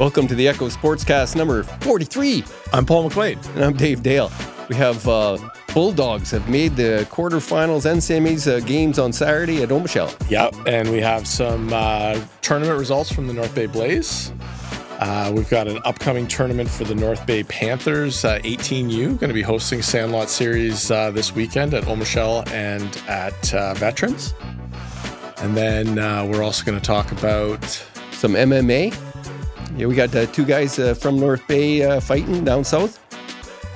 Welcome to the Echo Sportscast number 43. I'm Paul McLean. And I'm Dave Dale. We have Bulldogs have made the quarterfinals and semis games on Saturday at Omischl. Yep, and we have some tournament results from the North Bay Blaze. We've got an upcoming tournament for the North Bay Panthers, 18U, going to be hosting Sandlot Series this weekend at Omischl and at Veterans. And then we're also going to talk about some MMA. Yeah, we got two guys from North Bay fighting down south.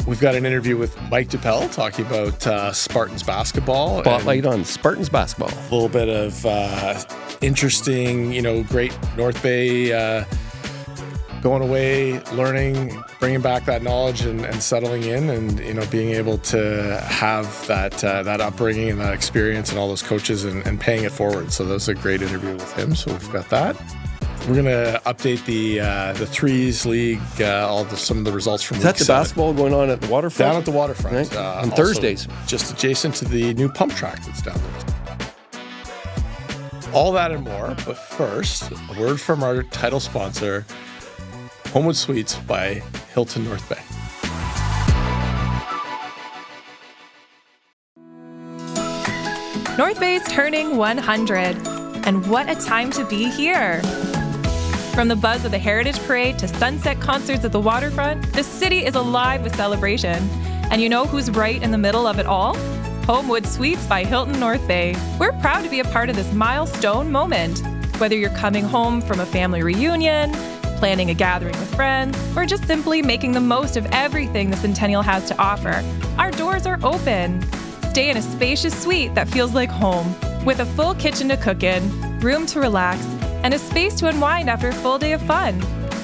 We've got an interview with Mike Dupelle talking about Spartans basketball. Spotlight on Spartans basketball. A little bit of interesting, great North Bay going away, learning, bringing back that knowledge and settling in and, being able to have that upbringing and that experience and all those coaches and paying it forward. So that was a great interview with him. So we've got that. We're going to update the Threes League, some of the results from Is that the basketball going on at the waterfront? Down at the waterfront. Right. On Thursdays. Just adjacent to the new pump track that's down there. All that and more. But first, a word from our title sponsor, Homewood Suites by Hilton North Bay. North Bay's turning 100, and what a time to be here. From the buzz of the Heritage Parade to sunset concerts at the waterfront, the city is alive with celebration. And you know who's right in the middle of it all? Homewood Suites by Hilton North Bay. We're proud to be a part of this milestone moment. Whether you're coming home from a family reunion, planning a gathering with friends, or just simply making the most of everything the Centennial has to offer, our doors are open. Stay in a spacious suite that feels like home, with a full kitchen to cook in, room to relax, and a space to unwind after a full day of fun.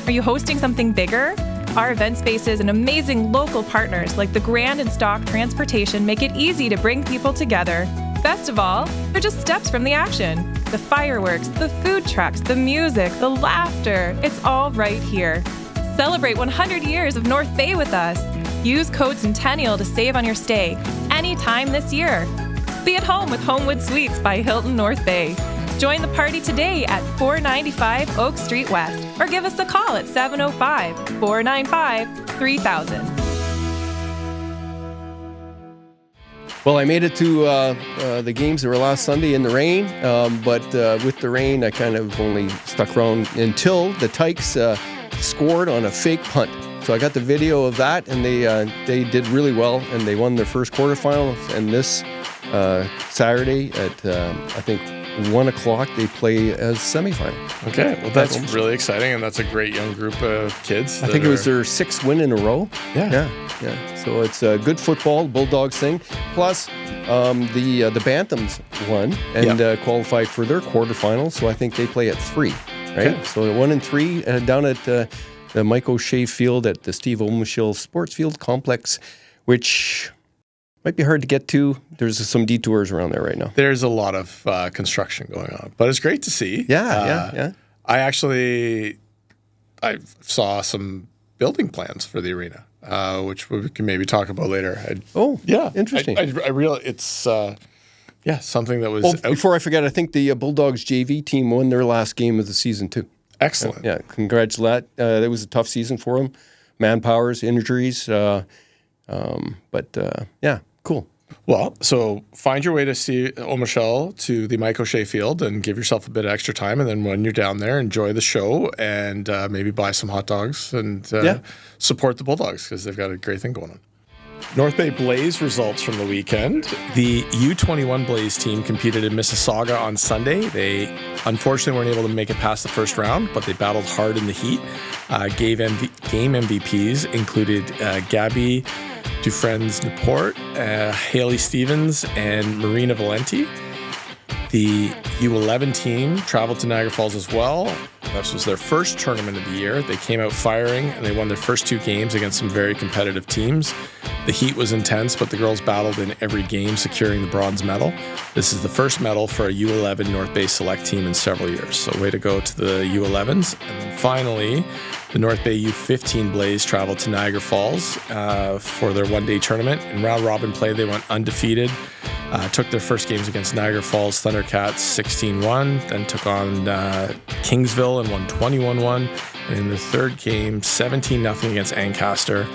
Are you hosting something bigger? Our event spaces and amazing local partners like the Grand and Stock Transportation make it easy to bring people together. Best of all, they're just steps from the action. The fireworks, the food trucks, the music, the laughter, it's all right here. Celebrate 100 years of North Bay with us. Use code Centennial to save on your stay anytime this year. Be at home with Homewood Suites by Hilton North Bay. Join the party today at 495 Oak Street West or give us a call at 705-495-3000. Well, I made it to the games that were last Sunday in the rain, but with the rain, I kind of only stuck around until the Tykes scored on a fake punt. So I got the video of that, and they did really well, and they won their first quarterfinal. And this Saturday at, I think, 1 o'clock, they play as semifinal. Okay, well, that's really exciting, and that's a great young group of kids. I think it was their 6th win in a row. Yeah. So it's a good football, Bulldogs thing. Plus, the Bantams won and qualified for their quarterfinals, so I think they play at 3, right? Okay. So 1 and 3 down at the Mike O'Shea Field at the Steve Omischl Sports Field Complex, which might be hard to get to. There's some detours around there right now. There's a lot of construction going on, but it's great to see. Yeah. I saw some building plans for the arena, which we can maybe talk about later. Interesting. I realize it's something that was. Well, before I forget, I think the Bulldogs JV team won their last game of the season too. Excellent. Congrats to that. That was a tough season for them. Manpowers, injuries, cool. Well, so find your way to see Omischl to the Mike O'Shea Field and give yourself a bit of extra time. And then when you're down there, enjoy the show and maybe buy some hot dogs and support the Bulldogs because they've got a great thing going on. North Bay Blaze results from the weekend. The U21 Blaze team competed in Mississauga on Sunday. They unfortunately weren't able to make it past the first round, but they battled hard in the heat. Game MVPs included Gabby Dufresne-Laporte, Haley Stevens, and Marina Valenti. The U11 team traveled to Niagara Falls as well. This was their first tournament of the year. They came out firing, and they won their first 2 games against some very competitive teams. The heat was intense, but the girls battled in every game, securing the bronze medal. This is the first medal for a U11 North Bay Select team in several years. So way to go to the U11s. And then finally, the North Bay U15 Blaze traveled to Niagara Falls for their one-day tournament. In round-robin play, they went undefeated. Took their first games against Niagara Falls Thundercats 16-1, then took on Kingsville and won 21-1. And in the third game, 17-0 against Ancaster.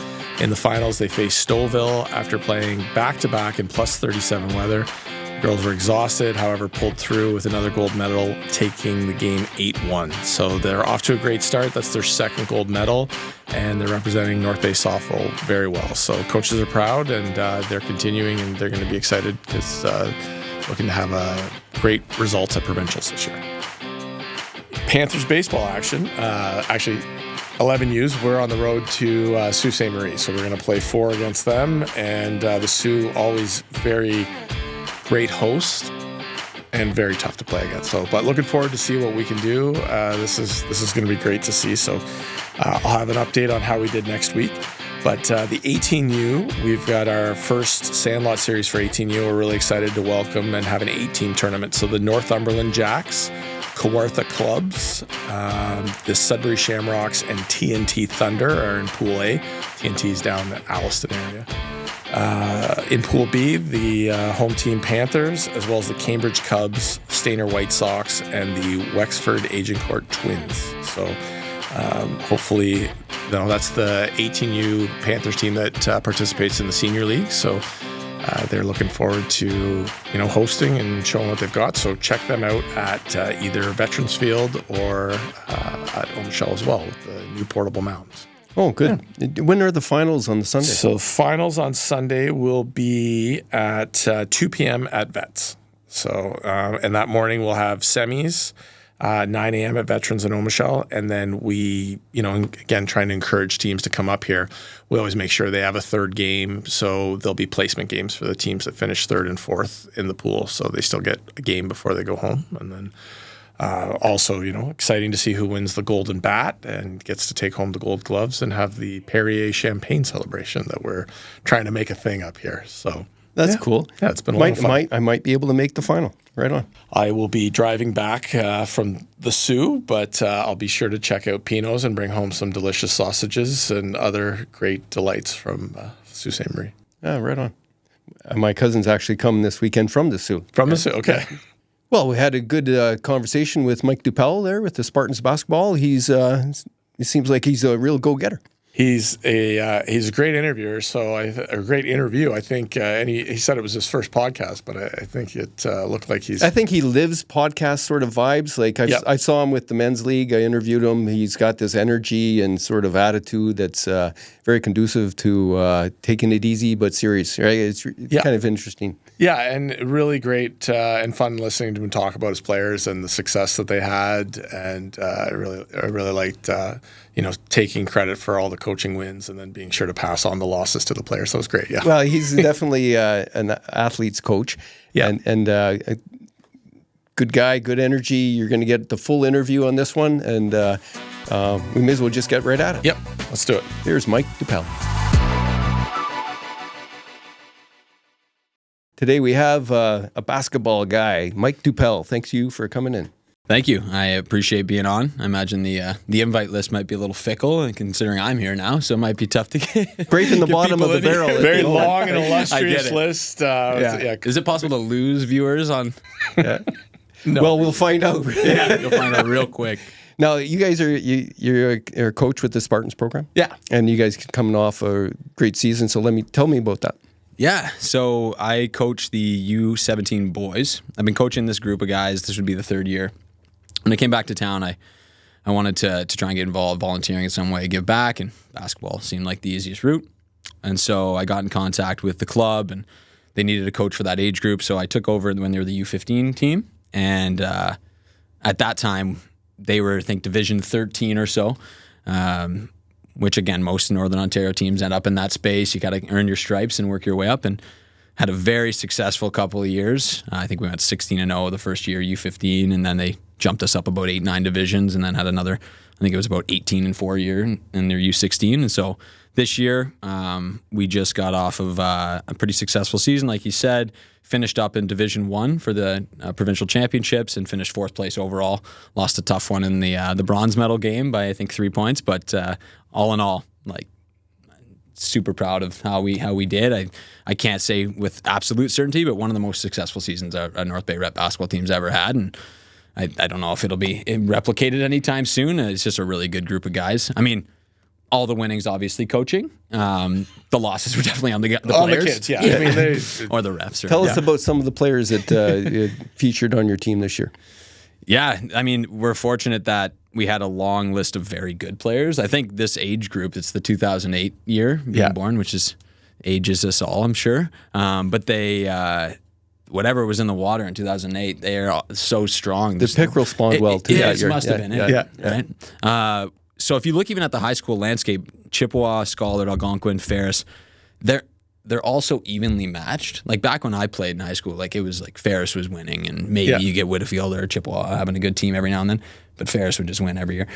In the finals, they faced Stouffville after playing back-to-back in plus 37 weather. The girls were exhausted, however, pulled through with another gold medal, taking the game 8-1. So they're off to a great start. That's their second gold medal, and they're representing North Bay softball very well. So coaches are proud, and they're continuing, and they're going to be excited because looking to have great results at provincials this year. Panthers baseball action. Actually, 11Us, we're on the road to Sault Ste. Marie, so we're going to play 4 against them, and the Sioux always very great host and very tough to play against. So, but looking forward to see what we can do. This is going to be great to see. So, I'll have an update on how we did next week. But the 18U, we've got our first Sandlot series for 18U. We're really excited to welcome and have an 18 tournament. So the Northumberland Jacks, Kawartha Clubs, the Sudbury Shamrocks, and TNT Thunder are in Pool A. TNT's down in the Alliston area. In Pool B, the home team Panthers, as well as the Cambridge Cubs, Stainer White Sox, and the Wexford Agincourt Twins. So hopefully, that's the 18U Panthers team that participates in the Senior League. So they're looking forward to hosting and showing what they've got. So check them out at either Veterans Field or at Omischl as well with the new portable mounds. Oh, good. Yeah. When are the finals on the Sunday? So finals on Sunday will be at 2 p.m. at Vets. So and that morning we'll have semis, 9 a.m. at Veterans and Omischl. And then we, again, trying to encourage teams to come up here. We always make sure they have a third game. So there'll be placement games for the teams that finish 3rd and 4th in the pool. So they still get a game before they go home. And then also, exciting to see who wins the Golden Bat and gets to take home the Gold Gloves and have the Perrier Champagne celebration that we're trying to make a thing up here. So that's cool. Yeah, it's been a lot of fun. I might be able to make the final. Right on. I will be driving back from the Sioux, but I'll be sure to check out Pino's and bring home some delicious sausages and other great delights from Sault Ste. Marie. Yeah, right on. My cousin's actually coming this weekend from the Sioux. From the Sioux, okay. Well, we had a good conversation with Mike Dupelle there with the Spartans basketball. He seems like he's a real go-getter. He's a great interviewer, a great interview. I think, and he said it was his first podcast, but I think it looked like I think he lives podcast sort of vibes. Like I saw him with the men's league. I interviewed him. He's got this energy and sort of attitude that's very conducive to taking it easy but serious. Right? It's kind of interesting. Yeah, and really great and fun listening to him talk about his players and the success that they had. And I really liked taking credit for all the coaching wins and then being sure to pass on the losses to the players. So it was great. Yeah. Well, he's definitely an athlete's coach. Yeah, and a good guy, good energy. You're going to get the full interview on this one, and we may as well just get right at it. Yep, let's do it. Here's Mike Dupelle. Today we have a basketball guy, Mike Dupelle. Thanks you for coming in. Thank you. I appreciate being on. I imagine the invite list might be a little fickle, and considering I'm here now, so it might be tough to get. Scraping the bottom of the barrel. Very long and illustrious list. Yeah. Is it possible to lose viewers on? Yeah. No. Well, we'll find out. Yeah, you'll find out real quick. Now, you guys you're a coach with the Spartans program. Yeah, and you guys coming off a great season. So tell me about that. Yeah, so I coach the U17 boys. I've been coaching this group of guys. This would be the 3rd year. When I came back to town, I wanted to try and get involved, volunteering in some way, give back, and basketball seemed like the easiest route. And so I got in contact with the club, and they needed a coach for that age group, so I took over when they were the U15 team. And at that time, they were, I think, Division 13 or so, which, again, most Northern Ontario teams end up in that space. You got to earn your stripes and work your way up, and had a very successful couple of years. I think we went 16-0 the first year, U15, and then they jumped us up about 8-9 divisions, and then had another, I think it was about 18-4 year in their U16. And so this year, we just got off of a pretty successful season, like you said, finished up in Division 1 for the provincial championships and finished 4th place overall. Lost a tough one in the bronze medal game by, I think, 3 points, but all in all, like, super proud of how we did. I can't say with absolute certainty, but one of the most successful seasons a North Bay rep basketball team's ever had, and I don't know if it'll be replicated anytime soon. It's just a really good group of guys. I mean, all the winnings, obviously, coaching. The losses were definitely on the players. On the kids, yeah. I mean, or the refs. Tell us about some of the players that featured on your team this year. Yeah, I mean, we're fortunate that we had a long list of very good players. I think this age group, it's the 2008 year being born, which ages us all, I'm sure. But they... whatever was in the water in 2008, they are so strong. The pickerel spawned well, too. It must have been it. Right? So if you look even at the high school landscape, Chippewa, Scholar, Algonquin, Ferris, they're also evenly matched. Like back when I played in high school, like it was like Ferris was winning, and maybe you get Whitfield or Chippewa having a good team every now and then, but Ferris would just win every year.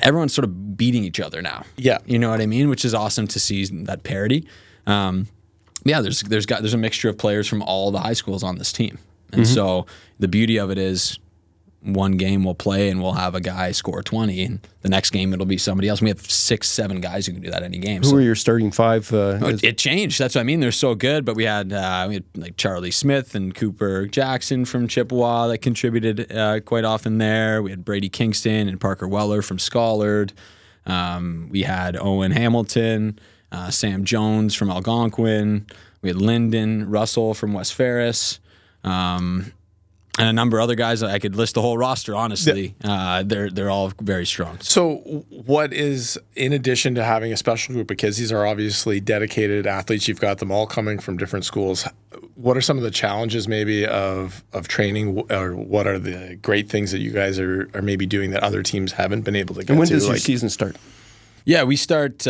Everyone's sort of beating each other now. Yeah. You know what I mean? Which is awesome to see that parity. There's a mixture of players from all the high schools on this team. And so the beauty of it is one game we'll play and we'll have a guy score 20, and the next game it'll be somebody else. We have 6-7 guys who can do that any game. Who are your starting five? It changed. That's what I mean. They're so good, but we had like Charlie Smith and Cooper Jackson from Chippewa that contributed quite often there. We had Brady Kingston and Parker Weller from Schollard. We had Owen Hamilton, Sam Jones from Algonquin. We had Lyndon Russell from West Ferris. And a number of other guys. I could list the whole roster, honestly. They're all very strong. So what is, in addition to having a special group of kids, these are obviously dedicated athletes. You've got them all coming from different schools. What are some of the challenges maybe of training, or what are the great things that you guys are maybe doing that other teams haven't been able to get to? And when does your season start? Yeah, we start,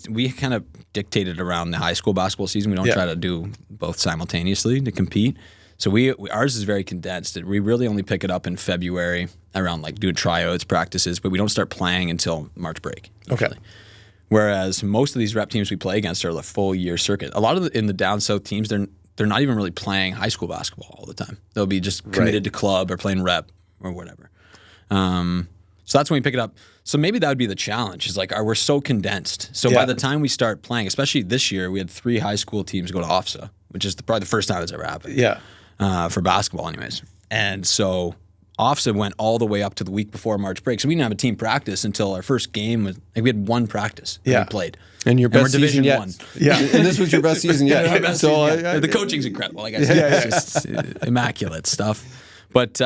we kind of dictated around the high school basketball season. We don't try to do both simultaneously to compete. So ours is very condensed. We really only pick it up in February around like doing tryouts, practices, but we don't start playing until March break. Okay. Usually. Whereas most of these rep teams we play against are the full year circuit. A lot of in the down south teams, they're not even really playing high school basketball all the time. They'll be just committed to club or playing rep or whatever. So that's when we pick it up. So maybe that would be the challenge. Is like, we're so condensed. So by the time we start playing, especially this year, we had 3 high school teams go to OFSA, which is probably the first time it's ever happened. Yeah. For basketball anyways. And so OFSA went all the way up to the week before March break. So we didn't have a team practice until our first game. We had one practice that we played. And your best we're season Division yet. 1. Yeah. And this was your best season yet. The coaching's incredible. Like I said, it's just immaculate stuff. But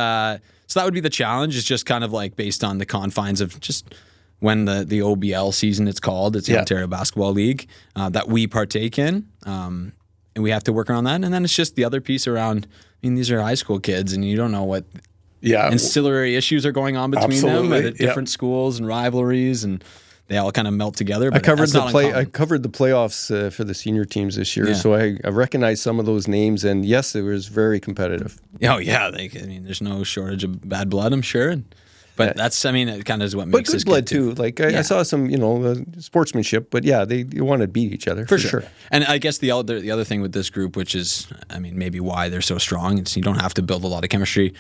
so that would be the challenge, is just kind of like based on the confines of just when the OBL season, it's called. It's the Ontario Basketball League that we partake in. And we have to work around that. And then it's just the other piece around, I mean, these are high school kids, and you don't know what ancillary issues are going on between them at different schools and rivalries, and they all kind of melt together. But I covered the playoffs for the senior teams this year, so I recognized some of those names, and yes, it was very competitive. Oh yeah, there's no shortage of bad blood, I'm sure. But that's, it kind of is what makes this good blood too. Like I saw some, sportsmanship, but they want to beat each other for sure. And I guess the other thing with this group, which is, maybe why they're so strong, is you don't have to build a lot of chemistry.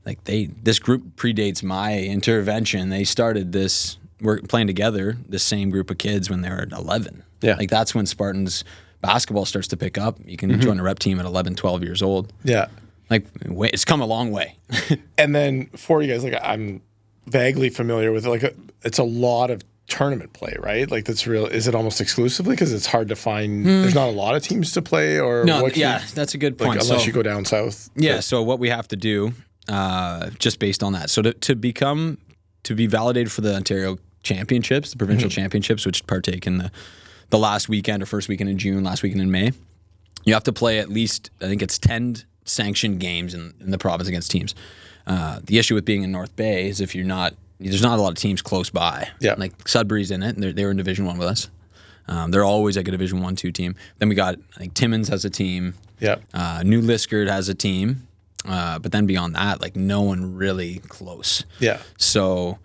Like this group predates my intervention. They started this, we're playing together, the same group of kids when they were 11. Yeah. Like that's when Spartans basketball starts to pick up. You can join a rep team at 11, 12 years old. Yeah. Like it's come a long way. And then for you guys, like I'm vaguely familiar with it. Like it's a lot of tournament play, right? Like that's real. Is it almost exclusively because it's hard to find? There's not a lot of temes to play, or no? That's a good point. Unless you go down south. Yeah. So what we have to do, just based on that, so to be validated for the Ontario Championships, the provincial championships, which partake in the last weekend or first weekend in June, last weekend in May, you have to play at least, I think it's 10 sanctioned games in the province against teams. The issue with being in North Bay is there's not a lot of teams close by. Yeah. Like Sudbury's in it, and they were in Division 1 with us. They're always like a Division 1-2 team. Then we got, I think Timmins has a team. Yeah. New Liskeard has a team. But then beyond that, like no one really close. Yeah. So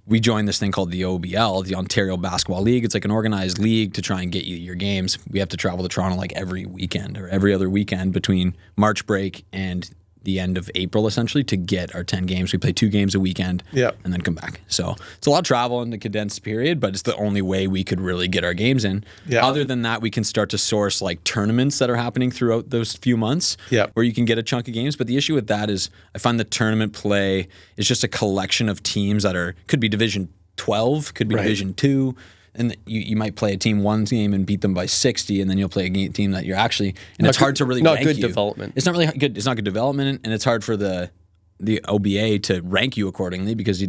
we joined this thing called the OBL, the Ontario Basketball League. It's like an organized league to try and get you your games. We have to travel to Toronto like every weekend or every other weekend between March break and the end of April, essentially, to get our 10 games. We play 2 games a weekend and then come back. So it's a lot of travel in the condensed period, but it's the only way we could really get our games in. Other than that, we can start to source like tournaments that are happening throughout those few months where you can get a chunk of games. But the issue with that is I find the tournament play is just a collection of teams that could be Division 12, could be Division 2. And you might play a team one game and beat them by 60, and then you'll play a team that you're actually, and it's hard to really rank you. Not good development. It's not really good. It's not good development, and it's hard for the OBA to rank you accordingly because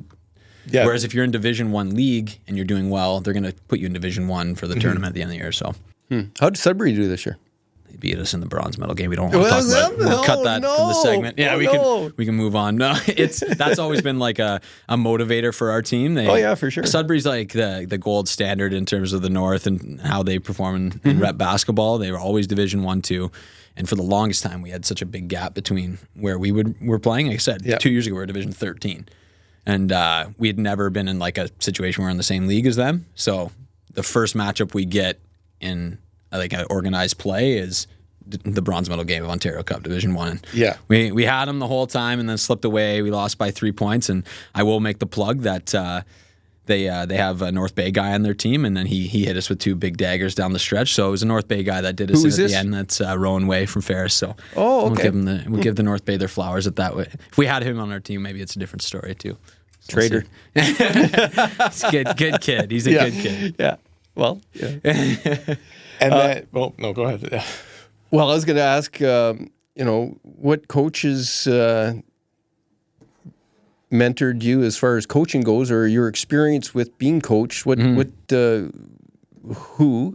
whereas if you're in Division 1 league and you're doing well, they're going to put you in Division 1 for the tournament at the end of the year. So, how did Sudbury do this year? They beat us in the bronze medal game. We don't want to talk about it. We'll cut that from the segment. Yeah, we can move on. No, that's always been like a motivator for our team. For sure. Sudbury's like the gold standard in terms of the North and how they perform in rep basketball. They were always Division 1, 2. And for the longest time, we had such a big gap between where were playing. Like I said, 2 years ago, we were Division 13. And we had never been in like a situation where we're in the same league as them. So the first matchup we get in like an organized play is the bronze medal game of Ontario Cup Division 1. We had them the whole time and then slipped away. We lost by 3 points, and I will make the plug that they have a North Bay guy on their team, and then he hit us with 2 big daggers down the stretch. So it was a North Bay guy that did us in at the end. That's Rowan Way from Ferris. So we'll give the North Bay their flowers at that way. If we had him on our team, maybe it's a different story too. Traitor. He's a good kid. He's a good kid. Yeah. Well, and then, no, go ahead. Yeah. Well, I was going to ask, what coaches mentored you as far as coaching goes, or your experience with being coached? Who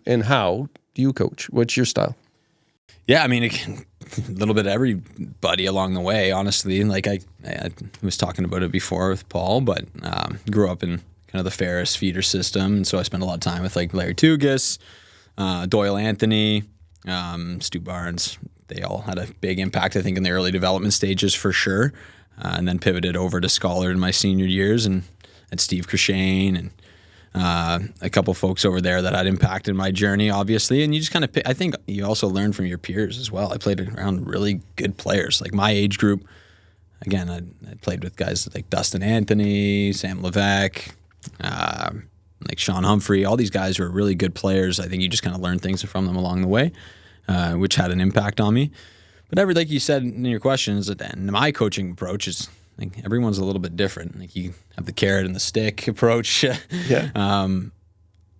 and how do you coach? What's your style? Yeah, I mean, a little bit of everybody along the way, honestly. Like I was talking about it before with Paul, but grew up in kind of the Ferris feeder system, and so I spent a lot of time with like Larry Tugas, Doyle Anthony, Stu Barnes. They all had a big impact, I think, in the early development stages for sure, and then pivoted over to Scholar in my senior years, and at Steve Crochane and a couple folks over there that had impacted my journey, obviously. And you just kind of, I think you also learn from your peers as well. I played around really good players, like my age group. Again, I played with guys like Dustin Anthony, Sam Levesque, like Sean Humphrey. All these guys were really good players. I think you just kind of learn things from them along the way, which had an impact on me. But like you said in your questions, and my coaching approach is, like, everyone's a little bit different. Like, you have the carrot and the stick approach.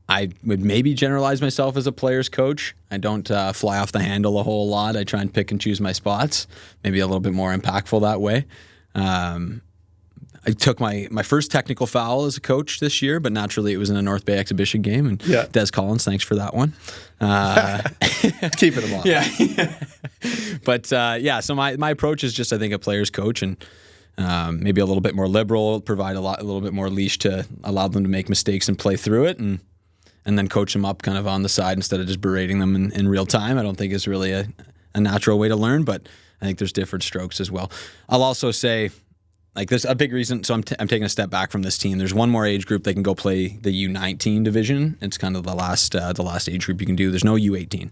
I would maybe generalize myself as a player's coach. I don't fly off the handle a whole lot. I try and pick and choose my spots. Maybe a little bit more impactful that way. I took my first technical foul as a coach this year, but naturally it was in a North Bay exhibition game. And Des Collins, thanks for that one. Keeping them on. Yeah. But so my approach is just, I think, a player's coach, and maybe a little bit more liberal, provide a little bit more leash to allow them to make mistakes and play through it, and then coach them up kind of on the side instead of just berating them in real time. I don't think is really a natural way to learn, but I think there's different strokes as well. I'll also say, like, there's a big reason. So I'm taking a step back from this team. There's one more age group they can go play the U19 division. It's kind of the last age group you can do. There's no U18.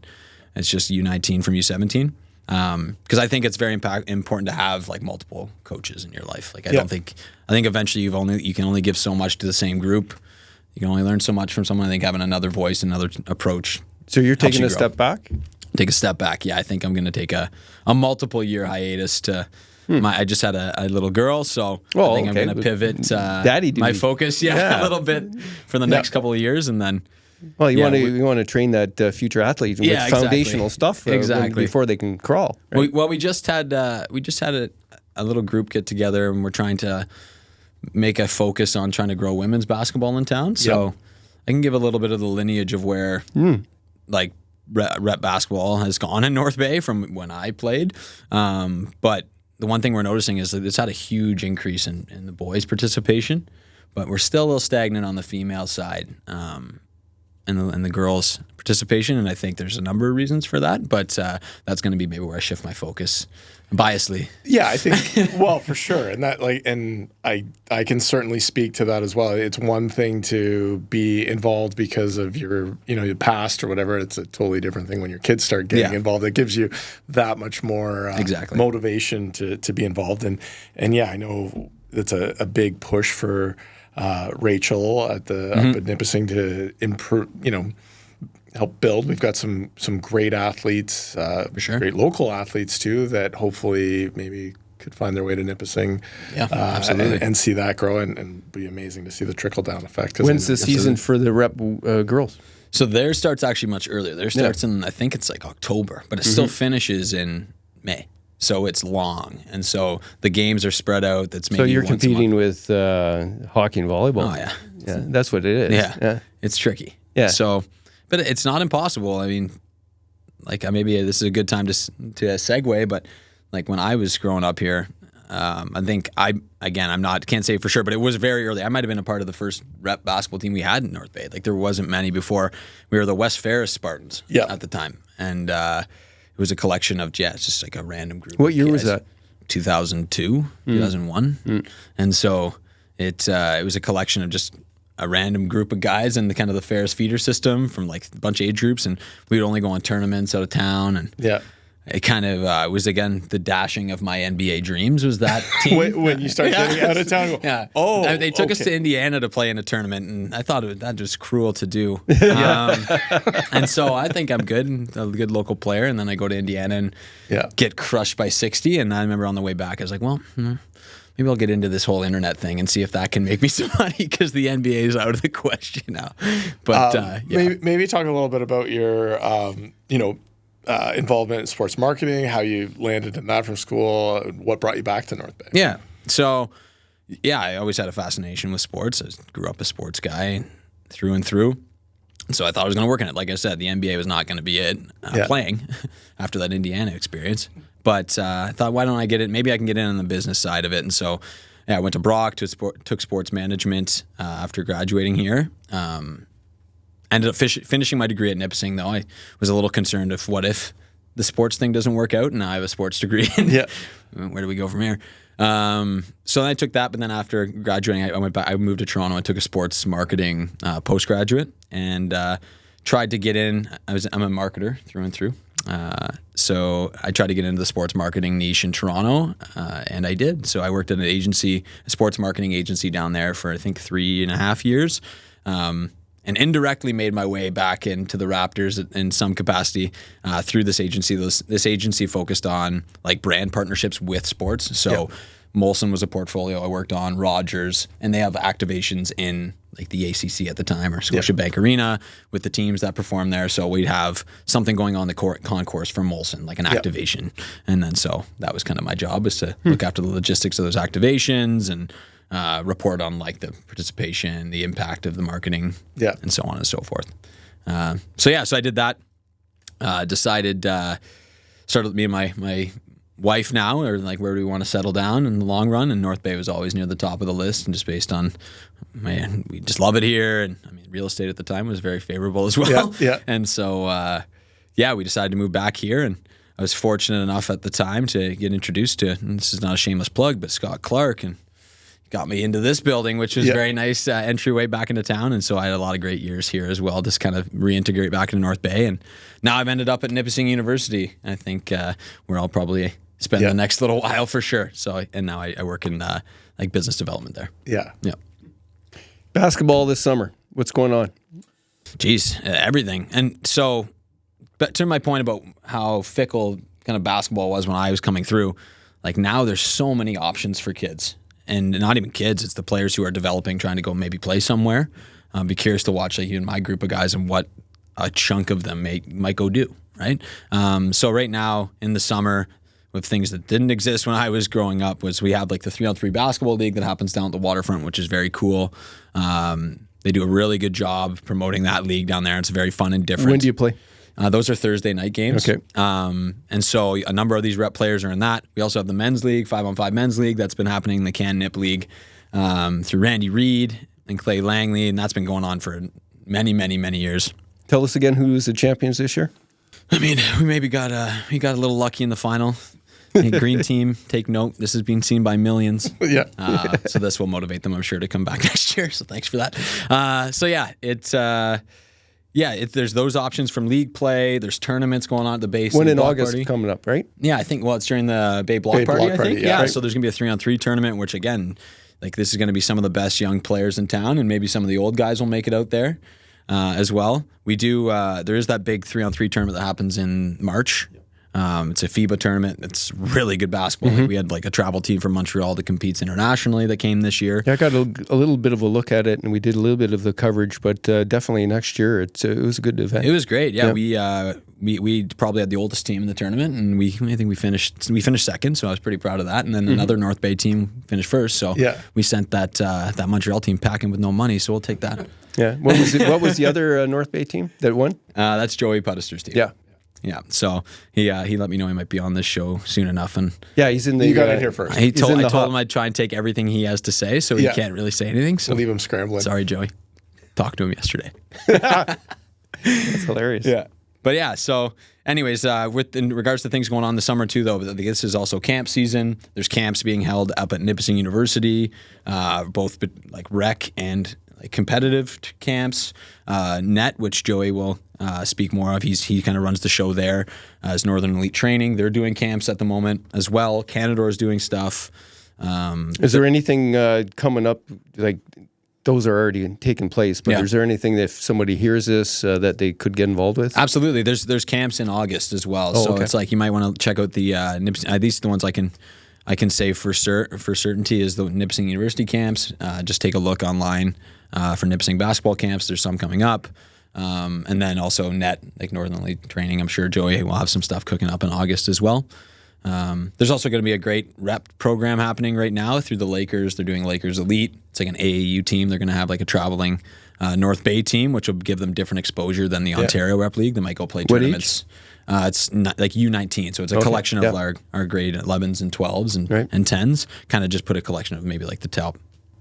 It's just U19 from U17. Because I think it's very important to have like multiple coaches in your life. Like I think eventually you can only give so much to the same group. You can only learn so much from someone. I think having another voice, another approach. So you're taking a step back? Take a step back. Yeah, I think I'm going to take a multiple year hiatus to. I just had a little girl, so I think I'm going to pivot my focus, a little bit for the next couple of years, and then. Well, you want to train that future athlete with foundational stuff before they can crawl. Right? We just had a little group get together, and we're trying to make a focus on trying to grow women's basketball in town. So I can give a little bit of the lineage of where like rep basketball has gone in North Bay from when I played, but. The one thing we're noticing is that it's had a huge increase in the boys' participation, but we're still a little stagnant on the female side. and the girls' participation, and I think there's a number of reasons for that. But that's going to be maybe where I shift my focus, biasly. Yeah, I think well, for sure, and that and I can certainly speak to that as well. It's one thing to be involved because of your your past or whatever. It's a totally different thing when your kids start getting involved. It gives you that much more motivation to be involved. And yeah, I know that's a big push for Rachel at the up at Nipissing to improve. Help build. We've got some great athletes, for sure. Great local athletes too, that hopefully maybe could find their way to Nipissing, absolutely, and see that grow, and be amazing to see the trickle down effect. When's the season for the rep girls? So theirs starts actually much earlier. Theirs starts in, I think it's like October, but it still finishes in May. So it's long, and so the games are spread out. That's maybe so you're competing with hockey and volleyball. Oh yeah, that's what it is. Yeah, it's tricky. Yeah. So, but it's not impossible. I mean, like maybe this is a good time to segue, but like when I was growing up here, I think can't say for sure, but it was very early. I might have been a part of the first rep basketball team we had in North Bay. Like there wasn't many before. We were the West Ferris Spartans at the time, and it was a collection of it's just like a random group. What year was that? 2002, 2001, and so it was a collection of just a random group of guys in the kind of the Ferris feeder system from like a bunch of age groups, and we would only go on tournaments out of town, and it kind of was again the dashing of my NBA dreams was that team. when you start getting out of town. They took us to Indiana to play in a tournament, and I thought that was cruel to do. And so I think I'm good, a good local player, and then I go to Indiana and get crushed by 60, and I remember on the way back I was like, well, maybe I'll get into this whole internet thing and see if that can make me some money, because the NBA is out of the question now. But maybe talk a little bit about your involvement in sports marketing, how you landed in that from school, what brought you back to North Bay. Yeah. So, I always had a fascination with sports. I grew up a sports guy through and through. So I thought I was going to work in it. Like I said, the NBA was not going to be it playing after that Indiana experience. But I thought, why don't I get it? Maybe I can get in on the business side of it. And so I went to Brock, took sports management after graduating here. Ended up finishing my degree at Nipissing, though. I was a little concerned of what if the sports thing doesn't work out, and now I have a sports degree. Where do we go from here? So then I took that, but then after graduating, I went back. I moved to Toronto. I took a sports marketing postgraduate and tried to get in. I'm a marketer through and through. So I tried to get into the sports marketing niche in Toronto, and I did. So I worked at a sports marketing agency down there for I think 3.5 years. And indirectly made my way back into the Raptors in some capacity through this agency. This agency focused on like brand partnerships with sports. So Molson was a portfolio I worked on, Rogers, and they have activations in like the ACC at the time or Scotiabank Arena with the teams that perform there. So we'd have something going on the concourse for Molson, like an activation. And then so that was kind of my job, was to look after the logistics of those activations and report on like the participation, the impact of the marketing, and so on and so forth. So I did that. Decided, started me and my wife now, or like where do we want to settle down in the long run? And North Bay was always near the top of the list, and just based on, we just love it here. And I mean, real estate at the time was very favorable as well. And so, we decided to move back here, and I was fortunate enough at the time to get introduced to, and this is not a shameless plug, but Scott Clark, and got me into this building, which was very nice entryway back into town. And so I had a lot of great years here as well, just kind of reintegrate back into North Bay. And now I've ended up at Nipissing University. I think where I'll probably spend the next little while for sure. So, and now I work in like business development there. Yeah. Basketball this summer. What's going on? Geez, everything. And so, but to my point about how fickle kind of basketball was when I was coming through, like now there's so many options for kids. And not even kids, it's the players who are developing, trying to go maybe play somewhere. Be curious to watch like in my group of guys and what a chunk of them might go do, right? So right now in the summer, with things that didn't exist when I was growing up, was we have like the 3-on-3 basketball league that happens down at the waterfront, which is very cool. They do a really good job promoting that league down there. It's very fun and different. When do you play? Those are Thursday night games. Okay. And so a number of these rep players are in that. We also have the men's league, 5-on-5 men's league, that's been happening, the Can Nip League, through Randy Reed and Clay Langley, and that's been going on for many, many, many years. Tell us again who was the champions this year. I mean, we maybe got a little lucky in the final. The green team, take note. This is being seen by millions. Yeah. So this will motivate them, I'm sure, to come back next year. So thanks for that. So yeah, there's those options from league play. There's tournaments going on at the base. One in block August party. coming up, right? Yeah, I think. Well, it's during the Bay Block Party. I think. Yeah. Right. So there's gonna be a 3-on-3 tournament, which again, like this is gonna be some of the best young players in town, and maybe some of the old guys will make it out there as well. We do. There is that big 3-on-3 tournament that happens in March. It's a FIBA tournament. It's really good basketball. Like we had like a travel team from Montreal that competes internationally that came this year. Yeah, I got a little bit of a look at it, and we did a little bit of the coverage, but definitely next year it was a good event. It was great. Yeah, we probably had the oldest team in the tournament, and I think we finished second, so I was pretty proud of that. And then another North Bay team finished first. So we sent that Montreal team packing with no money. So we'll take that. Yeah. What was the other North Bay team that won? That's Joey Puttister's team. Yeah. Yeah, so he let me know he might be on this show soon enough, and yeah, he's in the. You got in here first. I told him I'd try and take everything he has to say, so he can't really say anything. So leave him scrambling. Sorry, Joey. Talked to him yesterday. That's hilarious. Yeah, but yeah. So, anyways, in regards to things going on this summer too, though, this is also camp season. There's camps being held up at Nipissing University, both like rec and like competitive camps. Net, which Joey will speak more of. He kind of runs the show there as Northern Elite Training. They're doing camps at the moment as well. Canador is doing stuff. Is there anything coming up, like those are already taking place, but is there anything that if somebody hears this that they could get involved with? Absolutely. There's camps in August as well. So it's like you might want to check out the these are the ones I can say for certainty is the Nipissing University camps. Just take a look online for Nipissing basketball camps. There's some coming up. And then also Net, like Northern Elite Training. I'm sure Joey will have some stuff cooking up in August as well. There's also going to be a great rep program happening right now through the Lakers. They're doing Lakers Elite. It's like an AAU team. They're going to have like a traveling North Bay team, which will give them different exposure than the Ontario Rep League. They might go play tournaments. It's not, like U19, so it's a collection of our grade 11s and 12s and 10s. Kind of just put a collection of maybe like the top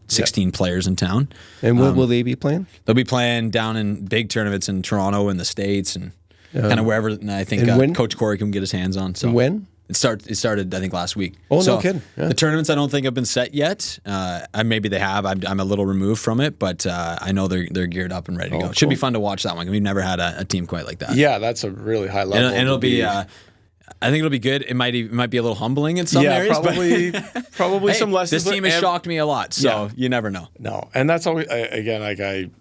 16 players in town. And what will they be playing? They'll be playing down in big tournaments in Toronto and the States and kind of wherever I think Coach Corey can get his hands on. So and when? It started, I think, last week. Oh, so no kidding. Yeah. The tournaments I don't think have been set yet. Maybe they have. I'm a little removed from it, but I know they're geared up and ready to go. It should be fun to watch that one. We've never had a team quite like that. Yeah, that's a really high level. And it'll be... I think it'll be good. It might be a little humbling in some areas. Probably some lessons. This team has shocked me a lot, so you never know. No, and that's always again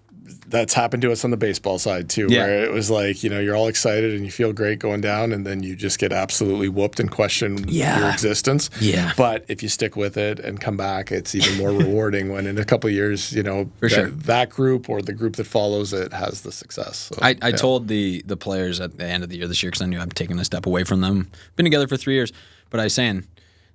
that's happened to us on the baseball side too, where it was like you're all excited and you feel great going down, and then you just get absolutely whooped and question your existence. Yeah. But if you stick with it and come back, it's even more rewarding when in a couple of years, that group or the group that follows it has the success. So, I told the players at the end of the year this year, because I knew I'm taking a step away from them. Been together for 3 years, but I was saying,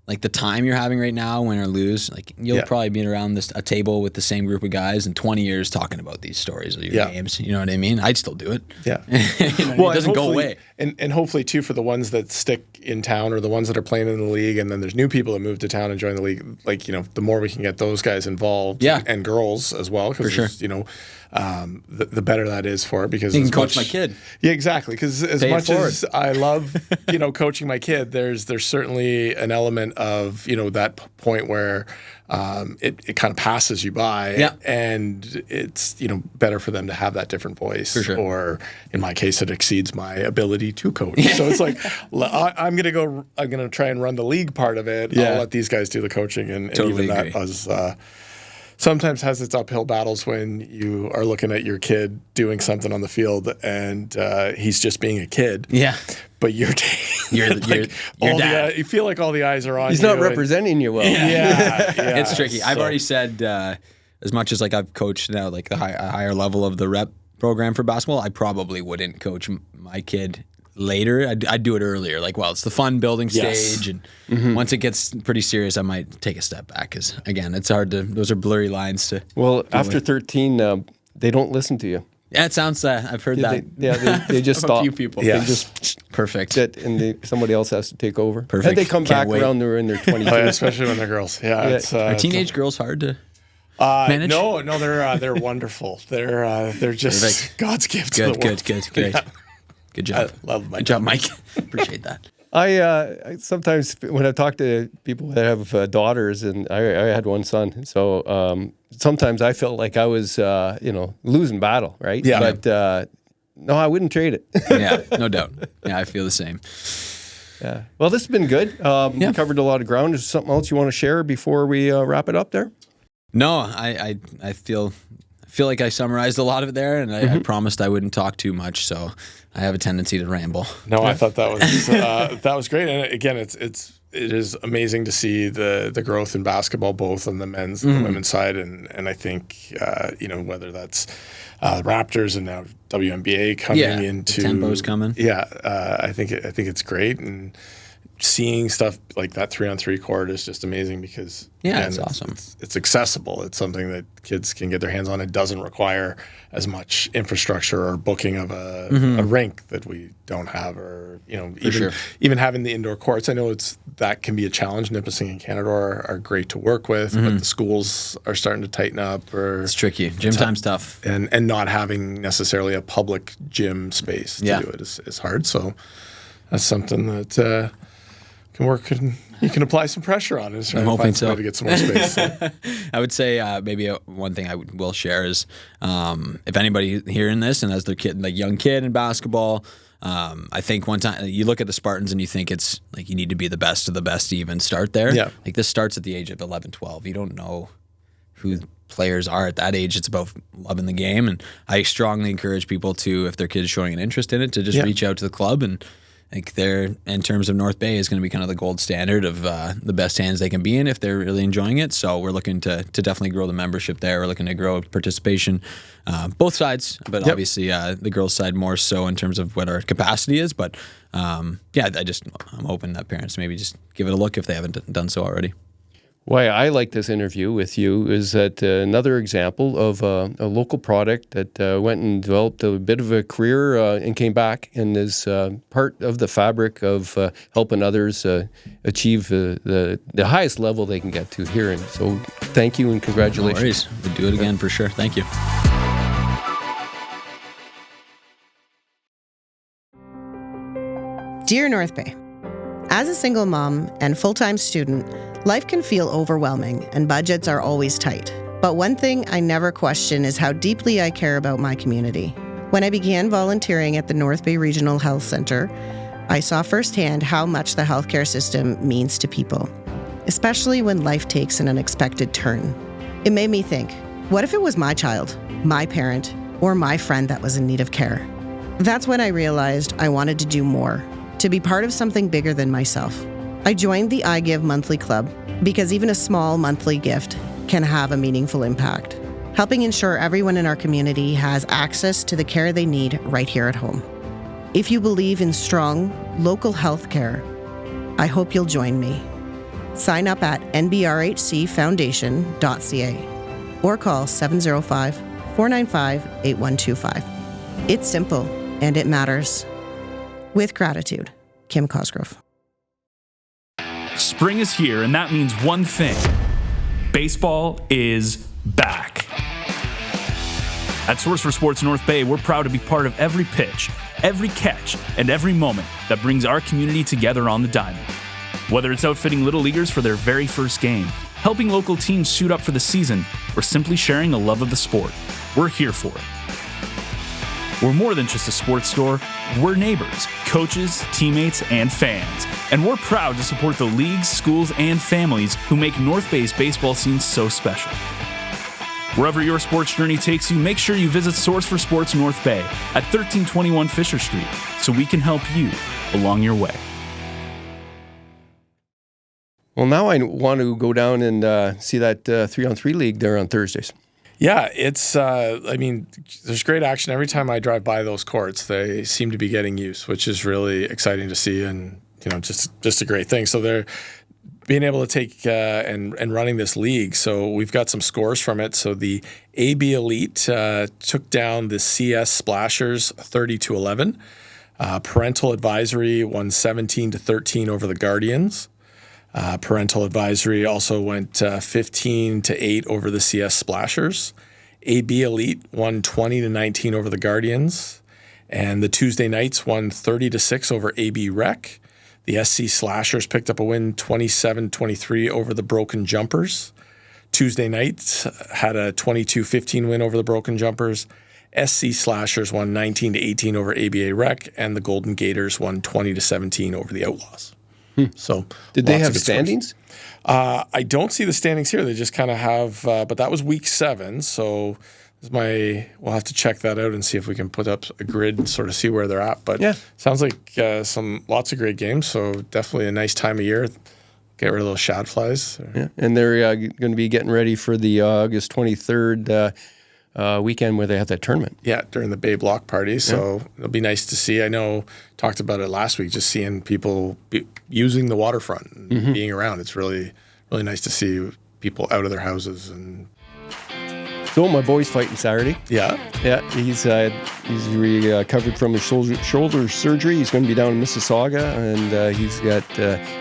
like the time you're having right now, win or lose, like you'll probably be around a table with the same group of guys in 20 years talking about these stories of your games. You know what I mean? I'd still do it. Yeah. It doesn't go away. And hopefully too, for the ones that stick in town or the ones that are playing in the league, and then there's new people that move to town and join the league. Like the more we can get those guys involved, and girls as well, because the better that is for it. Because you can coach my kid. Yeah, exactly. Because as much as I love coaching my kid, there's certainly an element of that point where it kind of passes you by, and it's better for them to have that different voice, or in my case, it exceeds my ability to coach. So it's like I'm gonna try and run the league part of it. I'll let these guys do the coaching, and even that was. Sometimes has its uphill battles when you are looking at your kid doing something on the field and he's just being a kid. Yeah. But you're dad. You feel like all the eyes are on you. He's not representing you well. Yeah. It's tricky. I've already said, as much as like I've coached now like a higher level of the rep program for basketball, I probably wouldn't coach my kid later. I'd do it earlier. Like, well, it's the fun building stage, and once it gets pretty serious, I might take a step back. Because again, it's hard to. Those are blurry lines to. Well, after 13, they don't listen to you. Yeah, it sounds. I've heard that. They just stop. A few people. Yeah. They just perfect. Sit, and somebody else has to take over. Perfect. And they come back around. They're in their 20s, especially when they're girls. Yeah. Are teenage girls hard to? manage? No, they're wonderful. They're just God's gift to the world. Good. Yeah. Good job. I love my Good job, Mike. Appreciate that. I sometimes when I talk to people that have daughters, and I had one son, so sometimes I felt like I was losing battle, right? Yeah. But no, I wouldn't trade it. Yeah, no doubt. Yeah, I feel the same. Yeah. Well, this has been good. We covered a lot of ground. Is there something else you want to share before we wrap it up there? No, I feel like I summarized a lot of it there, and I promised I wouldn't talk too much, so I have a tendency to ramble. No, I thought that was that was great. And again, it is amazing to see the growth in basketball, both on the men's and the women's side. And I think whether that's Raptors and now WNBA coming into the tempo's coming. Yeah, I think it's great, and seeing stuff like that 3-on-3 court is just amazing because it's awesome. It's accessible. It's something that kids can get their hands on. It doesn't require as much infrastructure or booking of a rink that we don't have, or even having the indoor courts. I know that can be a challenge. Nipissing and Canada are great to work with, but the schools are starting to tighten up. It's tricky. Gym time's tough, and not having necessarily a public gym space to do it is hard. So that's something that can work. You can apply some pressure on it. I'm hoping so. To get some more space. So. I would say maybe one thing I will share is if anybody hearing this and has their kid, like young kid in basketball, I think one time you look at the Spartans and you think it's like you need to be the best of the best to even start there. Yeah. Like this starts at the age of 11, 12. You don't know who players are at that age. It's about loving the game, and I strongly encourage people to, if their kid's showing an interest in it, to just reach out to the club. And like they're, in terms of North Bay, is going to be kind of the gold standard of the best hands they can be in if they're really enjoying it. So we're looking to definitely grow the membership there. We're looking to grow participation, both sides, but obviously the girls' side more so in terms of what our capacity is. But I'm hoping that parents maybe just give it a look if they haven't done so already. Why I like this interview with you is that another example of a local product that went and developed a bit of a career and came back and is part of the fabric of helping others achieve the highest level they can get to here. And so thank you and congratulations. No worries. We'll do it again for sure. Thank you. Dear North Bay, as a single mom and full-time student, life can feel overwhelming and budgets are always tight. But one thing I never question is how deeply I care about my community. When I began volunteering at the North Bay Regional Health Centre, I saw firsthand how much the healthcare system means to people, especially when life takes an unexpected turn. It made me think, what if it was my child, my parent, or my friend that was in need of care? That's when I realized I wanted to do more, to be part of something bigger than myself. I joined the I Give monthly club because even a small monthly gift can have a meaningful impact, helping ensure everyone in our community has access to the care they need right here at home. If you believe in strong, local health care, I hope you'll join me. Sign up at nbrhcfoundation.ca or call 705-495-8125. It's simple and it matters. With gratitude, Kim Cosgrove. Spring is here, and that means one thing. Baseball is back. At Source for Sports North Bay, we're proud to be part of every pitch, every catch, and every moment that brings our community together on the diamond. Whether it's outfitting little leaguers for their very first game, helping local teams suit up for the season, or simply sharing the love of the sport, we're here for it. We're more than just a sports store. We're neighbors, coaches, teammates, and fans. And we're proud to support the leagues, schools, and families who make North Bay's baseball scene so special. Wherever your sports journey takes you, make sure you visit Source for Sports North Bay at 1321 Fisher Street so we can help you along your way. Well, now I want to go down and see that 3-on-3 league there on Thursdays. Yeah, it's, there's great action. Every time I drive by those courts, they seem to be getting use, which is really exciting to see and, just a great thing. So they're being able to take and running this league. So we've got some scores from it. So the AB Elite took down the CS Splashers 30-11. Parental Advisory won 17-13 over the Guardians. Parental advisory also went 15-8 over the CS Splashers. AB Elite won 20-19 over the Guardians. And the Tuesday Knights won 30-6 over AB Rec. The SC Slashers picked up a win 27-23 over the Broken Jumpers. Tuesday Knights had a 22-15 win over the Broken Jumpers. SC Slashers won 19-18 over ABA Rec, and the Golden Gators won 20-17 over the Outlaws. So, did they have standings? I don't see the standings here. They just kind of have, but that was week 7. So we'll have to check that out and see if we can put up a grid and sort of see where they're at. But sounds like lots of great games. So definitely a nice time of year. Get rid of those shad flies. Yeah, and they're going to be getting ready for the August 23rd weekend where they have that tournament. Yeah, during the Bay Block party. So it'll be nice to see. I know talked about it last week, just seeing people using the waterfront and being around. It's really, really nice to see people out of their houses. And so my boy's fighting Saturday. Yeah, he's recovered from his shoulder surgery. He's going to be down in Mississauga, and he's got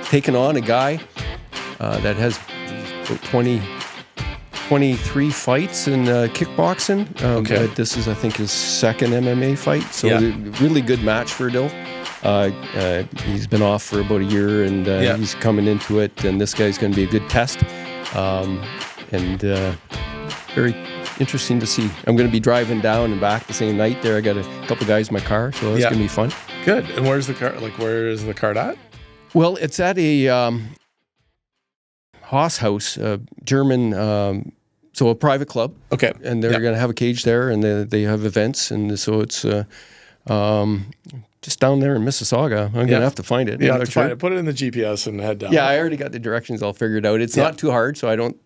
taken on a guy that has 23 fights in kickboxing. But this is, I think, his second MMA fight. So really good match for Dill. He's been off for about a year, and he's coming into it. And this guy's going to be a good test. Very interesting to see. I'm going to be driving down and back the same night there. I got a couple guys in my car, so it's going to be fun. Good. And where's the car? Like, where is the card at? Well, it's at a Haas House, German, so a private club. Okay. And they're going to have a cage there, and they have events, and so it's just down there in Mississauga. I'm going to have to find it. Yeah, find it. Put it in the GPS and head down. Yeah, I already got the directions all figured out. It's not too hard, so I don't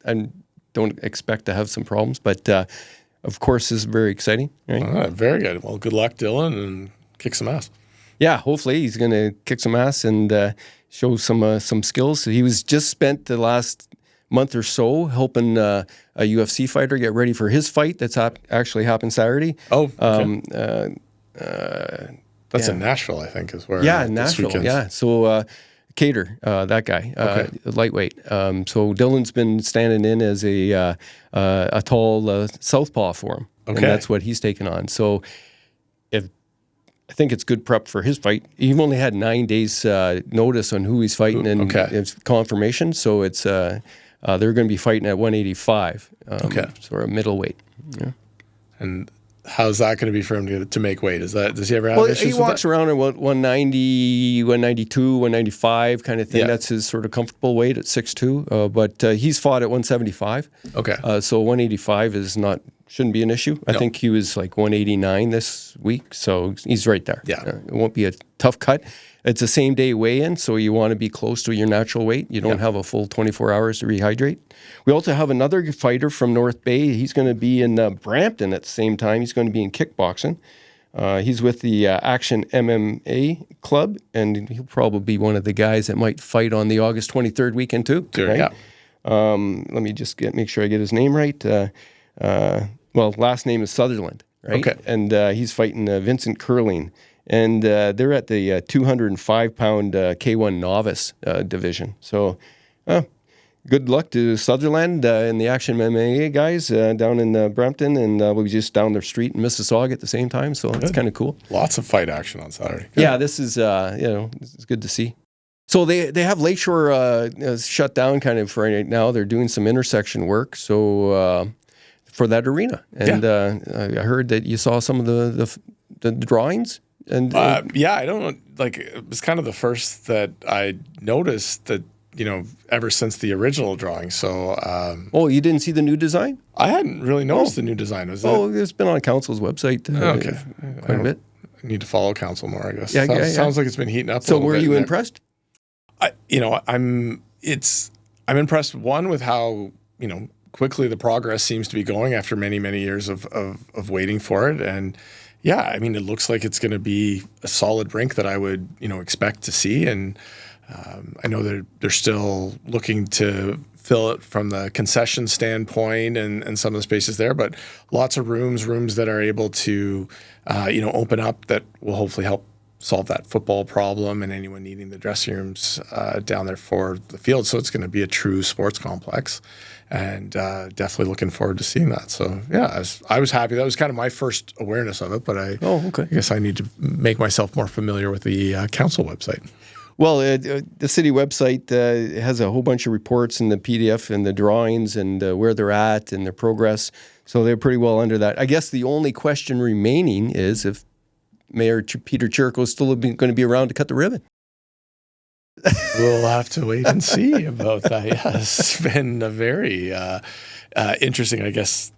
expect to have some problems, but of course, this is very exciting. Right? All right, very good. Well, good luck, Dylan, and kick some ass. Yeah, hopefully he's going to kick some ass and show some skills. He was just spent the last month or so helping a UFC fighter get ready for his fight. That's actually happened Saturday. Oh, okay. That's in Nashville, I think, is where. Yeah, in Nashville. Yeah, so. Cater, that guy, lightweight. So Dylan's been standing in as a tall southpaw for him, and that's what he's taken on. So, I think it's good prep for his fight. He only had 9 days notice on who he's fighting, and it's confirmation. So it's they're going to be fighting at 185, sort of middleweight. Yeah. And how's that going to be for him to make weight? Does he ever have issues with that? He walks around at 190, 192, 195 kind of thing. Yeah. That's his sort of comfortable weight at 6'2". But he's fought at 175. Okay. So 185 shouldn't be an issue. I think he was like 189 this week, so he's right there. Yeah. It won't be a tough cut. It's a same day weigh-in, so you want to be close to your natural weight. You don't have a full 24 hours to rehydrate. We also have another fighter from North Bay. He's going to be in Brampton at the same time. He's going to be in kickboxing. He's with the Action MMA Club, and he'll probably be one of the guys that might fight on the August 23rd weekend too. Sure, right? Yeah. Let me just make sure I get his name right. Last name is Sutherland, right? Okay. And he's fighting Vincent Curling. And they're at the 205-pound K1 novice division. So good luck to Sutherland and the Action MMA guys down in Brampton. And we'll be just down their street in Mississauga at the same time. So it's kind of cool. Lots of fight action on Saturday. Good. Yeah, this is this is good to see. So they have Lakeshore shut down kind of for right now. They're doing some intersection work. So for that arena. And I heard that you saw some of the drawings. And I don't know. Like, it was kind of the first that I noticed that, ever since the original drawing. So, you didn't see the new design? I hadn't really noticed the new design. Was it's been on council's website. Quite a bit. I need to follow council more, I guess. Yeah, sounds like it's been heating up. So, were you impressed? I'm impressed. One, with how quickly the progress seems to be going after many, many years of waiting for it. And yeah, I mean, it looks like it's going to be a solid rink that I would, expect to see. And I know they're still looking to fill it from the concession standpoint and some of the spaces there, but lots of rooms that are able to, open up that will hopefully help solve that football problem and anyone needing the dressing rooms down there for the field. So it's going to be a true sports complex, and definitely looking forward to seeing that. So yeah, I was happy. That was kind of my first awareness of it, but I guess I need to make myself more familiar with the council website. Well, the city website has a whole bunch of reports and the PDF and the drawings and where they're at and their progress. So they're pretty well under that. I guess the only question remaining is if Mayor Peter Chirico is still going to be around to cut the ribbon. We'll have to wait and see about that. Yeah, it's been a very interesting, I guess,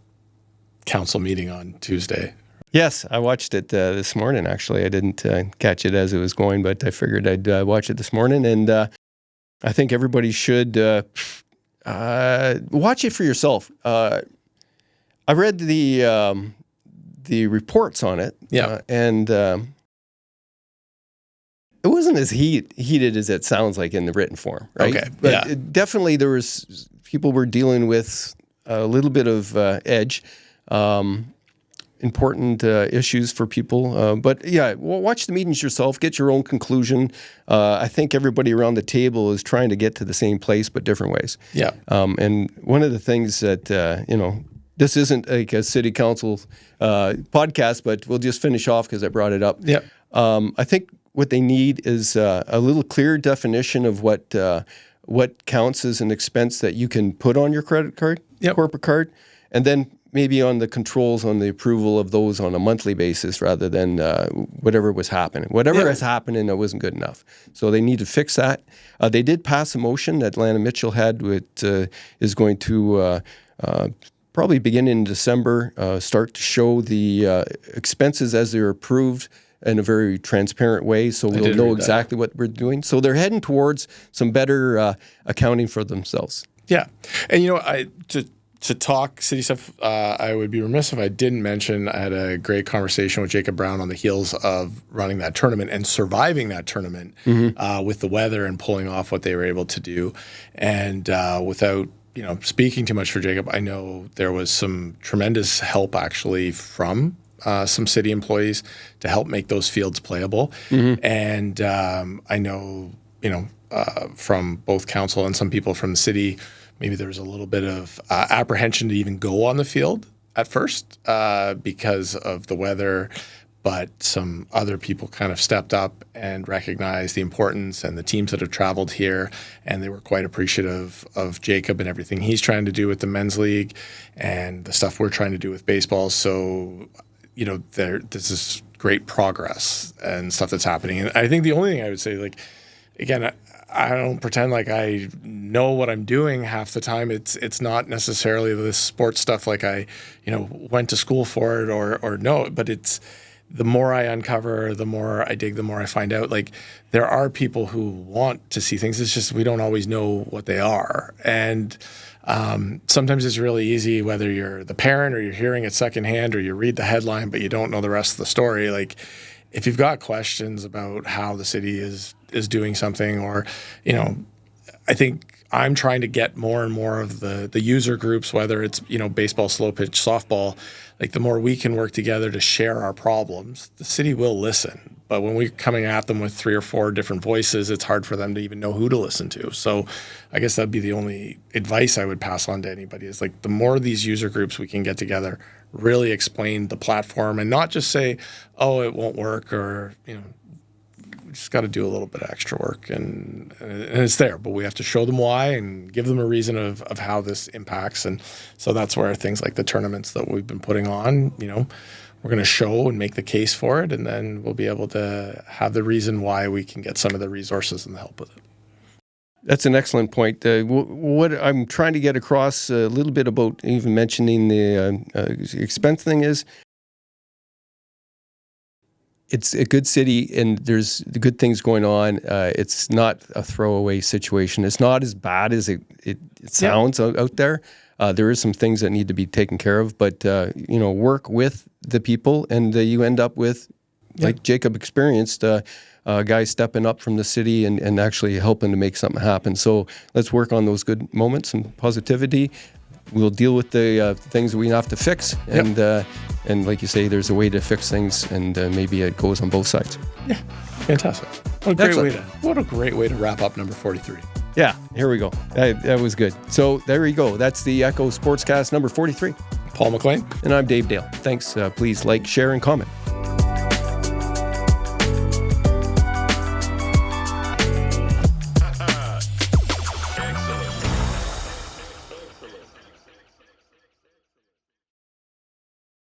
council meeting on Tuesday. Yes, I watched it this morning, actually. I didn't catch it as it was going, but I figured I'd watch it this morning. And I think everybody should watch it for yourself. I read the reports on it, and it wasn't as heated as it sounds like in the written form, right? Okay, but definitely there was people were dealing with a little bit of edge. Important issues for people. But yeah, watch the meetings yourself, get your own conclusion. I think everybody around the table is trying to get to the same place, but different ways. Yeah. And one of the things that, this isn't like a city council podcast, but we'll just finish off because I brought it up. Yeah. I think what they need is a little clear definition of what counts as an expense that you can put on your credit card, corporate card, and then maybe on the controls on the approval of those on a monthly basis rather than whatever was happening. Whatever is happening, it wasn't good enough. So they need to fix that. They did pass a motion that Omischl had, which is going to probably begin in December, start to show the expenses as they're approved in a very transparent way, so we'll know exactly what we're doing. So they're heading towards some better accounting for themselves. Yeah. And, to talk city stuff, I would be remiss if I didn't mention I had a great conversation with Jacob Brown on the heels of running that tournament and surviving that tournament with the weather and pulling off what they were able to do. And without speaking too much for Jacob, I know there was some tremendous help actually from some city employees to help make those fields playable. And I know, from both council and some people from the city, maybe there was a little bit of apprehension to even go on the field at first because of the weather, but some other people kind of stepped up and recognized the importance, and the teams that have traveled here, and they were quite appreciative of Jacob and everything he's trying to do with the men's league and the stuff we're trying to do with baseball. So, this is great progress and stuff that's happening. And I think the only thing I would say, again, I don't pretend like I know what I'm doing half the time. It's not necessarily this sports stuff like I, went to school for it or know, but it's the more I uncover, the more I dig, the more I find out. Like there are people who want to see things. It's just we don't always know what they are. And sometimes it's really easy, whether you're the parent or you're hearing it secondhand or you read the headline, but you don't know the rest of the story. Like if you've got questions about how the city is doing something, or, I think I'm trying to get more and more of the user groups, whether it's, baseball, slow pitch, softball, like the more we can work together to share our problems, the city will listen. But when we're coming at them with 3 or 4 different voices, it's hard for them to even know who to listen to. So I guess that'd be the only advice I would pass on to anybody is like the more these user groups we can get together, really explain the platform and not just say, oh, it won't work, or, we just got to do a little bit of extra work and it's there, but we have to show them why and give them a reason of how this impacts. And so that's where things like the tournaments that we've been putting on, we're going to show and make the case for it, and then we'll be able to have the reason why we can get some of the resources and the help with it. That's an excellent point. What I'm trying to get across a little bit about even mentioning the expense thing is it's a good city and there's the good things going on. It's not a throwaway situation. It's not as bad as it sounds out there. There is some things that need to be taken care of, but work with the people, and you end up with, like Jacob experienced, guys stepping up from the city and actually helping to make something happen. So let's work on those good moments and positivity. We'll deal with the things we have to fix, and like you say, there's a way to fix things, and maybe it goes on both sides. Yeah. Fantastic. What a Excellent. great way to wrap up number 43. Yeah, here we go. That was good. So there you go. That's the Echo Sportscast number 43. Paul McLean. And I'm Dave Dale. Thanks. Please like, share, and comment.